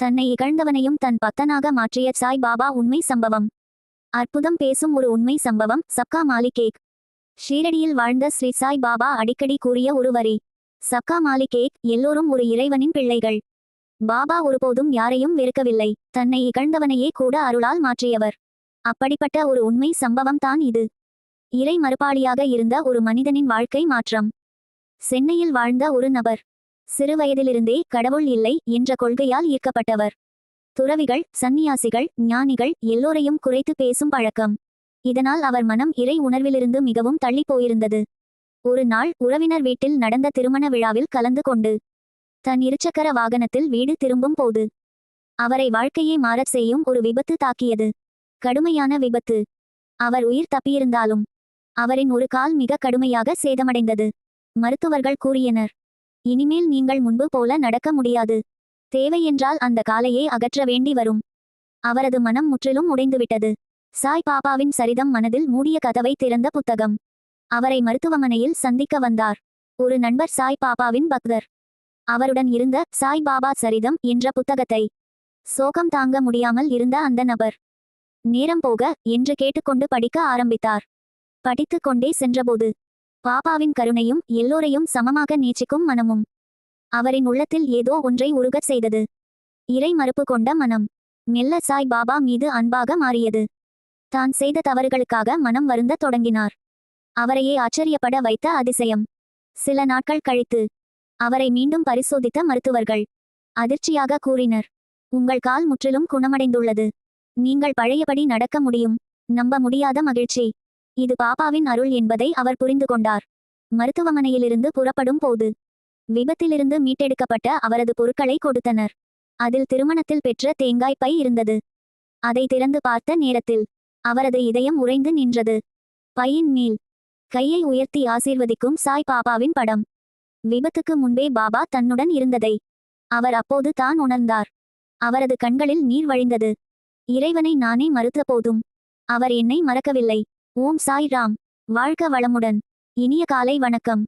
தன்னை இகழ்ந்தவனையும் தன் பக்தனாக மாற்றிய சாய் பாபா உண்மை சம்பவம். அற்புதம் பேசும் ஒரு உண்மை சம்பவம். சப்கா மாலிக் ஏக். ஷீரடியில் வாழ்ந்த ஸ்ரீ சாய் பாபா அடிக்கடி கூறிய ஒரு வரி. சப்கா மாலிக் ஏக், எல்லோரும் ஒரு இறைவனின் பிள்ளைகள். பாபா ஒருபோதும் யாரையும் வெறுக்கவில்லை. தன்னை இகழ்ந்தவனையே கூட அருளால் மாற்றியவர். அப்படிப்பட்ட ஒரு உண்மை சம்பவம் தான் இது. இறை மறுபாளியாக இருந்த ஒரு மனிதனின் வாழ்க்கை மாற்றம். சென்னையில் வாழ்ந்த ஒரு நபர். சிறுவயதிலிருந்தே கடவுள் இல்லை என்ற கொள்கையால் ஈர்க்கப்பட்டவர். துறவிகள், சந்நியாசிகள், ஞானிகள் எல்லோரையும் குறைத்து பேசும் பழக்கம். இதனால் அவர் மனம் இறை உணர்விலிருந்து மிகவும் தள்ளி போயிருந்தது. ஒரு நாள் உறவினர் வீட்டில் நடந்த திருமண விழாவில் கலந்து கொண்டு தன் இருசக்கர வாகனத்தில் வீடு திரும்பும் போது அவரை வாழ்க்கையை மாறச் செய்யும் ஒரு விபத்து தாக்கியது. கடுமையான விபத்து. அவர் உயிர் தப்பியிருந்தாலும் அவரின் ஒரு கால் மிக கடுமையாக சேதமடைந்தது. மருத்துவர்கள் கூறினர், இனிமேல் நீங்கள் முன்பு போல நடக்க முடியாது. தேவையென்றால் அந்த காலையே அகற்ற வேண்டி வரும். அவரது மனம் முற்றிலும் உடைந்துவிட்டது. சாய் பாபாவின் சரிதம் மனதில் மூடிய கதவை திறந்த புத்தகம். அவரை மருத்துவமனையில் சந்திக்க வந்தார் ஒரு நண்பர், சாய் பாபாவின் பக்தர். அவருடன் இருந்த சாய் பாபா சரிதம் என்ற புத்தகத்தை சோகம் தாங்க முடியாமல் இருந்த அந்த நபர் நேரம் போக என்று கேட்டுக்கொண்டு படிக்க ஆரம்பித்தார். படித்துக் கொண்டே சென்றபோது பாபாவின் கருணையும் எல்லோரையும் சமமாக நேசிக்கும் மனமும் அவரின் உள்ளத்தில் ஏதோ ஒன்றை உருகச் செய்தது. இறை மறுப்பு கொண்ட மனம் மெல்ல சாய் பாபா மீது அன்பாக மாறியது. தான் செய்த தவறுகளுக்காக மனம் வருந்த தொடங்கினார். அவரையே ஆச்சரியப்பட வைத்த அதிசயம். சில நாட்கள் கழித்து அவரை மீண்டும் பரிசோதித்த மருத்துவர்கள் அதிர்ச்சியாக கூறினர், உங்கள் கால் முற்றிலும் குணமடைந்துள்ளது. நீங்கள் பழையபடி நடக்க முடியும். நம்ப முடியாத மகிழ்ச்சி. இது பாபாவின் அருள் என்பதை அவர் புரிந்து கொண்டார். மருத்துவமனையிலிருந்து புறப்படும் போது விபத்திலிருந்து மீட்டெடுக்கப்பட்ட அவரது பொருட்களை கொடுத்தனர். அதில் திருமணத்தில் பெற்ற தேங்காய் பை இருந்தது. அதை திறந்து பார்த்த நேரத்தில் அவரது இதயம் உறைந்து நின்றது. பையின் மேல் கையை உயர்த்தி ஆசீர்வதிக்கும் சாய் பாபாவின் படம். விபத்துக்கு முன்பே பாபா தன்னுடன் இருந்ததை அவர் அப்போது தான் உணர்ந்தார். அவரது கண்களில் நீர் வழிந்தது. இறைவனை நானே மறுத்த போதும் அவர் என்னை மறக்கவில்லை. ஓம் சாய் ராம். வாழ்க வளமுடன். இனிய காலை வணக்கம்.